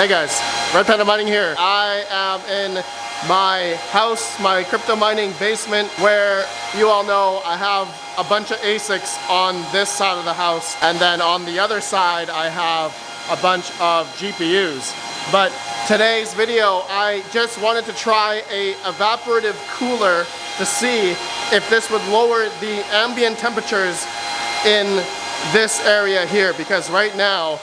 Hey guys, RedPandaMining here. I am in my house, my crypto mining basement, where you all know I have a bunch of ASICs on this side of the house, and then on the other side I have a bunch of GPUs. But today's video, I just wanted to try a evaporative cooler to see if this would lower the ambient temperatures in this area here, because right now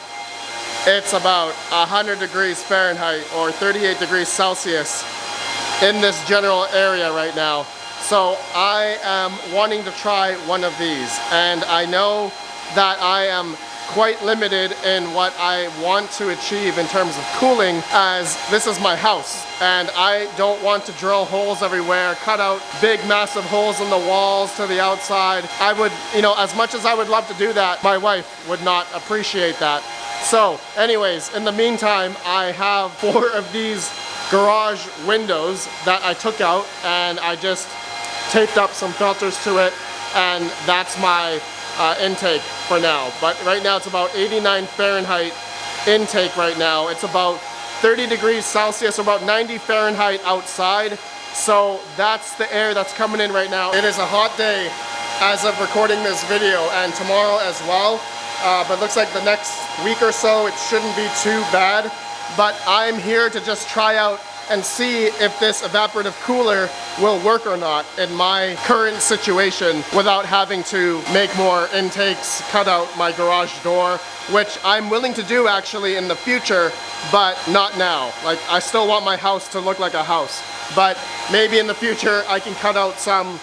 it's about 100 degrees Fahrenheit or 38 degrees Celsius in this general area right now. So I am wanting to try one of these, and I know that I am quite limited in what I want to achieve in terms of cooling, as this is my house and I don't want to drill holes everywhere, cut out big massive holes in the walls to the outside. I would, as much as I would love to do that, my wife would not appreciate that. So anyways, in the meantime, I have 4 of these garage windows that I took out, and I just taped up some filters to it, and that's my intake for now. But right now it's about 89 Fahrenheit intake right now. It's about 30 degrees Celsius, about 90 Fahrenheit outside. So that's the air that's coming in right now. It is a hot day as of recording this video, and tomorrow as well. But looks like the next week or so it shouldn't be too bad. But I'm here to just try out and see if this evaporative cooler will work or not in my current situation without having to make more intakes, cut out my garage door, which I'm willing to do actually in the future, but not now. Like, I still want my house to look like a house, but maybe in the future I can cut out some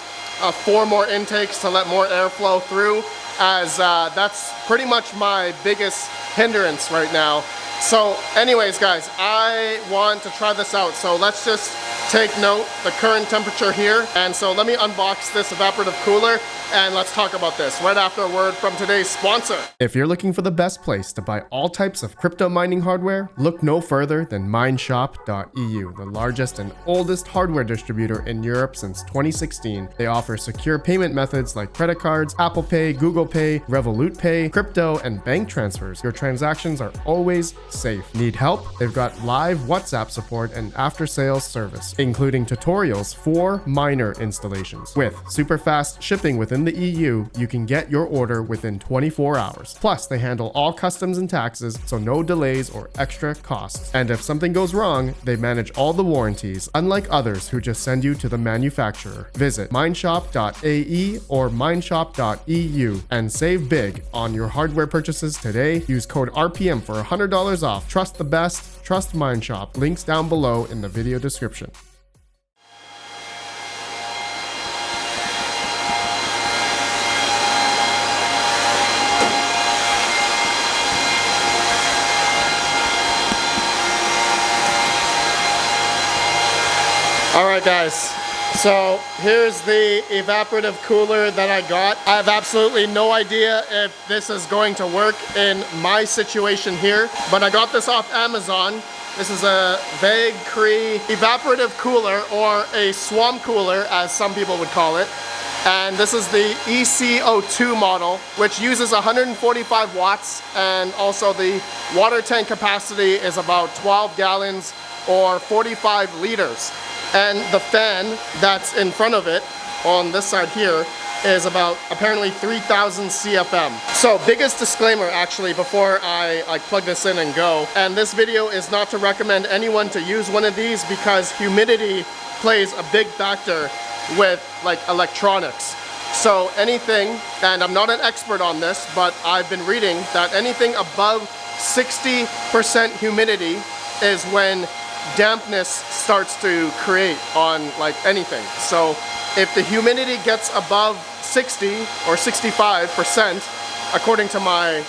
4 more intakes to let more airflow through, as that's pretty much my biggest hindrance right now. So anyways guys, I want to try this out, so let's just take note the current temperature here. And so let me unbox this evaporative cooler and let's talk about this right after a word from today's sponsor. If you're looking for the best place to buy all types of crypto mining hardware, look no further than mineshop.eu, the largest and oldest hardware distributor in Europe since 2016. They offer secure payment methods like credit cards, Apple Pay, Google Pay, Revolut Pay, crypto, and bank transfers. Your transactions are always safe. Need help? They've got live WhatsApp support and after-sales service, including tutorials for miner installations. With super fast shipping within the EU, you can get your order within 24 hours. Plus, they handle all customs and taxes, so no delays or extra costs. And if something goes wrong, they manage all the warranties, unlike others who just send you to the manufacturer. Visit mineshop.ae or mineshop.eu and save big on your hardware purchases today. Use code RPM for $100 off. Trust the best, trust Mineshop. Links down below in the video description. Alright guys, so here's the evaporative cooler that I got. I have absolutely no idea if this is going to work in my situation here, but I got this off Amazon. This is a vague Cree evaporative cooler, or a swamp cooler as some people would call it. And this is the ECO2 model, which uses 145 watts, and also the water tank capacity is about 12 gallons or 45 liters. And the fan that's in front of it on this side here is about apparently 3,000 CFM. So biggest disclaimer actually before I plug this in and go, and this video is not to recommend anyone to use one of these, because humidity plays a big factor with electronics. So anything, and I'm not an expert on this, but I've been reading that anything above 60% humidity is when dampness starts to create on anything. So if the humidity gets above 60 or 65%, according to my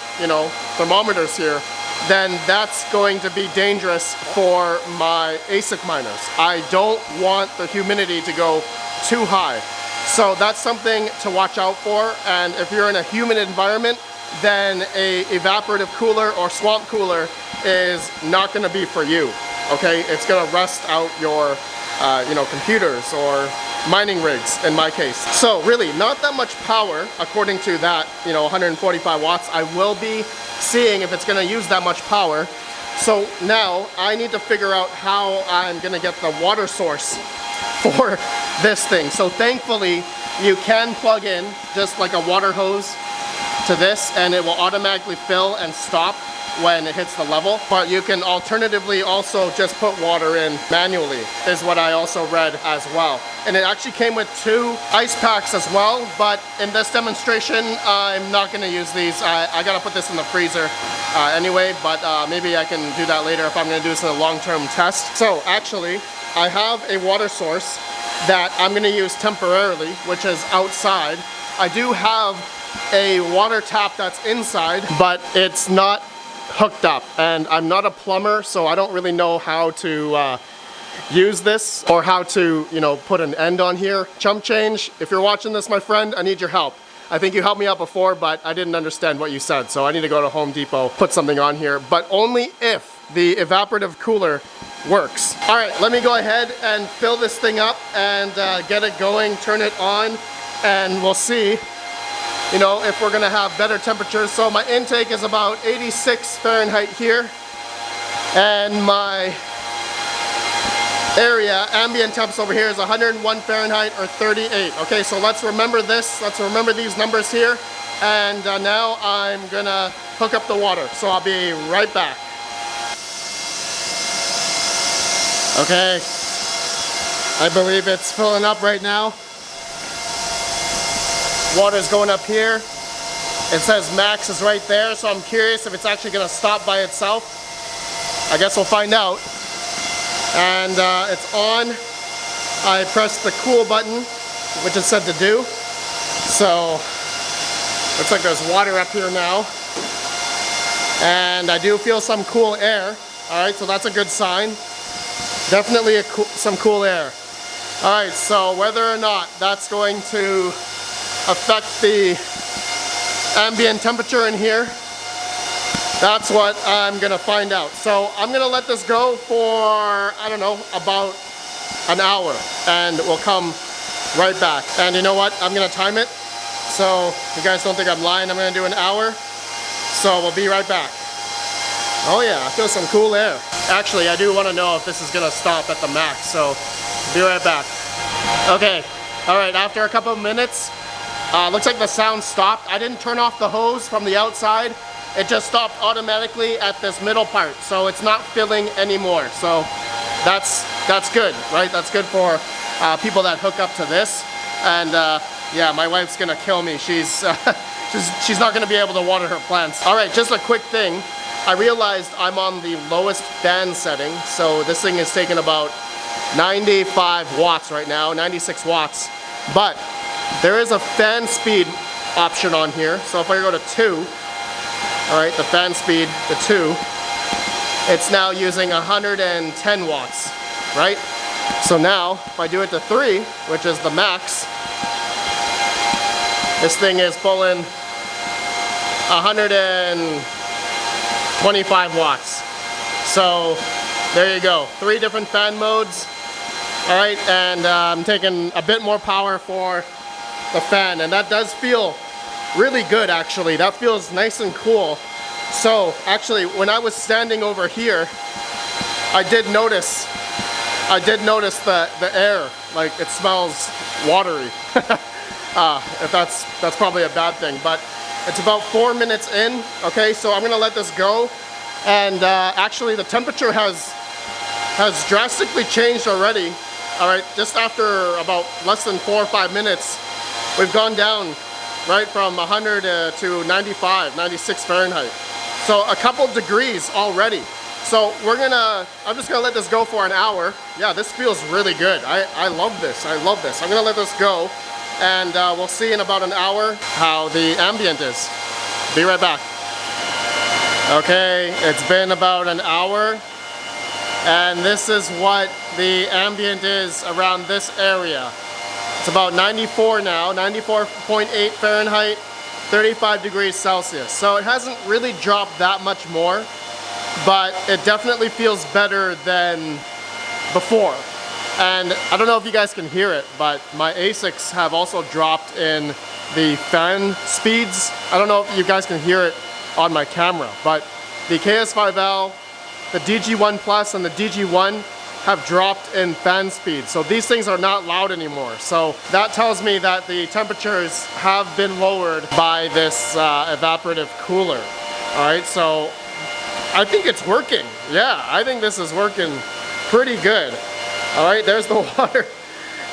thermometers here, then that's going to be dangerous for my ASIC miners. I don't want the humidity to go too high. So that's something to watch out for. And if you're in a humid environment, then a evaporative cooler or swamp cooler is not going to be for you. Okay, it's gonna rust out your computers or mining rigs in my case. So really not that much power according to that 145 watts. I will be seeing if it's gonna use that much power. So now I need to figure out how I'm gonna get the water source for this thing. So thankfully, you can plug in just like a water hose to this and it will automatically fill and stop when it hits the level. But you can alternatively also just put water in manually, is what I also read as well. And it actually came with 2 ice packs as well, but in this demonstration, I'm not gonna use these. I gotta put this in the freezer anyway, but maybe I can do that later if I'm gonna do this in a long-term test. So actually, I have a water source that I'm gonna use temporarily, which is outside. I do have a water tap that's inside, but it's not hooked up, and I'm not a plumber, so I don't really know how to use this or how to, you know, put an end on here. Chump change, if you're watching this, my friend, I need your help. I think you helped me out before, but I didn't understand what you said, so I need to go to Home Depot, put something on here, but only if the evaporative cooler works. All right, let me go ahead and fill this thing up and get it going, turn it on, and we'll see, you know, if we're gonna have better temperatures. So my intake is about 86 Fahrenheit here, and my area, ambient temps over here is 101 Fahrenheit or 38. Okay, so let's remember this, let's remember these numbers here, and now I'm gonna hook up the water. So I'll be right back. Okay, I believe it's filling up right now. Water's going up here. It says max is right there, so I'm curious if it's actually gonna stop by itself. I guess we'll find out. And it's on. I pressed the cool button, which it said to do. So, looks like there's water up here now. And I do feel some cool air. All right, so that's a good sign. Definitely some cool air. All right, so whether or not that's going to affect the ambient temperature in here, that's what I'm gonna find out. So I'm gonna let this go for, I don't know, about an hour, and we'll come right back. And you know what? I'm gonna time it, so you guys don't think I'm lying. I'm gonna do an hour, so we'll be right back. Oh yeah, I feel some cool air. Actually, I do wanna know if this is gonna stop at the max, so be right back. Okay, all right, after a couple of minutes, looks like the sound stopped. I didn't turn off the hose from the outside. It just stopped automatically at this middle part, so it's not filling anymore. So that's good, right? That's good for people that hook up to this. And yeah, my wife's gonna kill me. She's not gonna be able to water her plants. All right, just a quick thing. I realized I'm on the lowest fan setting, so this thing is taking about 95 watts right now, 96 watts. But there is a fan speed option on here. So if I go to 2, all right, the fan speed, the 2, it's now using 110 watts, right? So now, if I do it to 3, which is the max, this thing is pulling 125 watts. So there you go, 3 different fan modes. All right, and I'm taking a bit more power for the fan, and that does feel really good actually. That feels nice and cool. So actually, when I was standing over here, I did notice the air, like it smells watery. If that's probably a bad thing, but it's about 4 minutes in. Okay, so I'm gonna let this go, and actually the temperature has drastically changed already. All right, just after about less than 4 or 5 minutes, we've gone down right from 100 to 95, 96 Fahrenheit. So a couple degrees already. So I'm just gonna let this go for an hour. Yeah, this feels really good. I love this, I love this. I'm gonna let this go, and we'll see in about an hour how the ambient is. Be right back. Okay, it's been about an hour, and this is what the ambient is around this area. It's about 94 now, 94.8 Fahrenheit, 35 degrees Celsius. So it hasn't really dropped that much more, but it definitely feels better than before. And I don't know if you guys can hear it, but my ASICs have also dropped in the fan speeds. I don't know if you guys can hear it on my camera, but the KS5L, the DG1 Plus and the DG1 have dropped in fan speed. So these things are not loud anymore. So that tells me that the temperatures have been lowered by this evaporative cooler. All right, so I think it's working. Yeah, I think this is working pretty good. All right, there's the water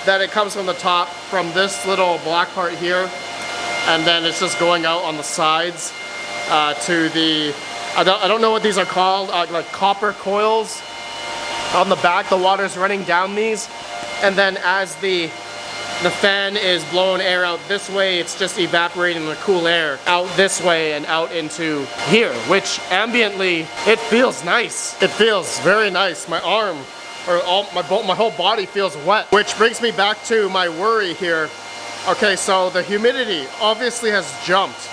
that it comes from the top, from this little black part here. And then it's just going out on the sides to the, I don't know what these are called, like copper coils. On the back, the water's running down these, and then as the fan is blowing air out this way, it's just evaporating the cool air out this way and out into here, which ambiently, it feels nice. It feels very nice. My arm, or my whole body feels wet, which brings me back to my worry here. Okay, so the humidity obviously has jumped.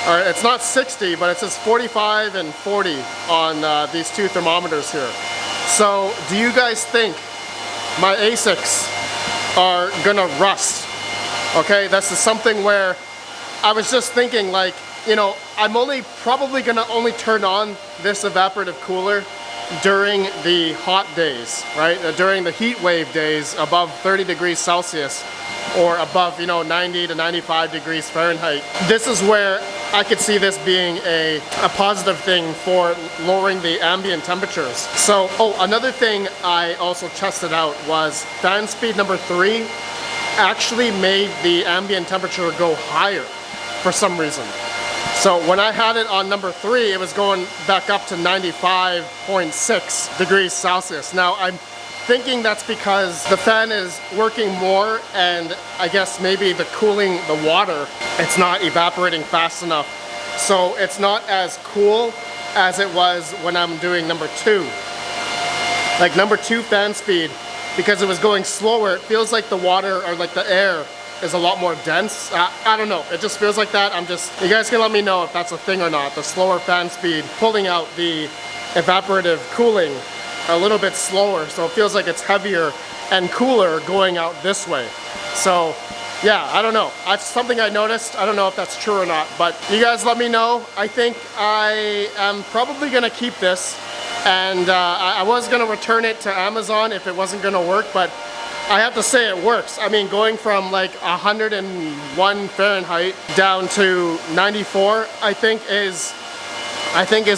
All right, it's not 60, but it says 45 and 40 on these two thermometers here. So, do you guys think my ASICs are gonna rust? Okay, this is something where I was just thinking, like, you know, I'm probably gonna only turn on this evaporative cooler during the hot days, right? During the heat wave days above 30 degrees Celsius or above, you know, 90 to 95 degrees Fahrenheit. This is where I could see this being a positive thing for lowering the ambient temperatures. So, oh, another thing I also tested out was fan speed number 3 actually made the ambient temperature go higher for some reason. So when I had it on number 3, it was going back up to 95.6 degrees Celsius. Now I'm thinking that's because the fan is working more, and I guess maybe the water, it's not evaporating fast enough. So it's not as cool as it was when I'm doing number 2. Like number 2 fan speed, because it was going slower, it feels like the water, or like the air, is a lot more dense. I don't know, it just feels like that. You guys can let me know if that's a thing or not. The slower fan speed pulling out the evaporative cooling a little bit slower, so it feels like it's heavier and cooler going out this way. So yeah, I don't know. That's something I noticed. I don't know if that's true or not, but you guys let me know. I think I am probably gonna keep this, and I was gonna return it to Amazon if it wasn't gonna work, but I have to say it works. I mean, going from like 101 Fahrenheit down to 94, I think is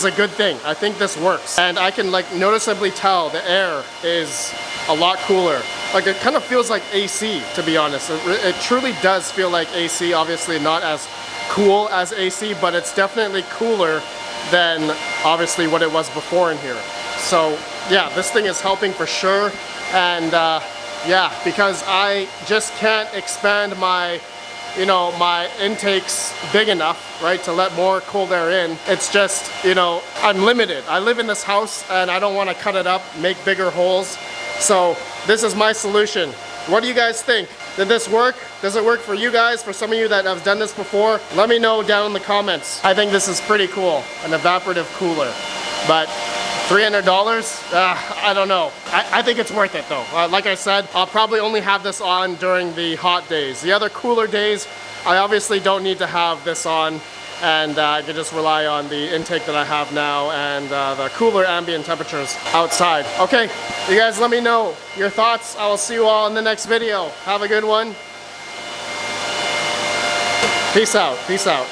a good thing. I think this works. And I can like noticeably tell the air is a lot cooler. Like it kind of feels like AC, to be honest. It truly does feel like AC, obviously not as cool as AC, but it's definitely cooler than obviously what it was before in here. So yeah, this thing is helping for sure. And yeah, because I just can't expand my my intakes big enough, right, to let more cold air in. It's just, I'm limited. I live in this house and I don't want to cut it up, make bigger holes. So this is my solution. What do you guys think? Did this work? Does it work for you guys? For some of you that have done this before, let me know down in the comments. I think this is pretty cool, an evaporative cooler. But $300? I don't know. I think it's worth it though. Like I said, I'll probably only have this on during the hot days. The other cooler days, I obviously don't need to have this on, and I can just rely on the intake that I have now and the cooler ambient temperatures outside. Okay, you guys let me know your thoughts. I will see you all in the next video. Have a good one. Peace out. Peace out.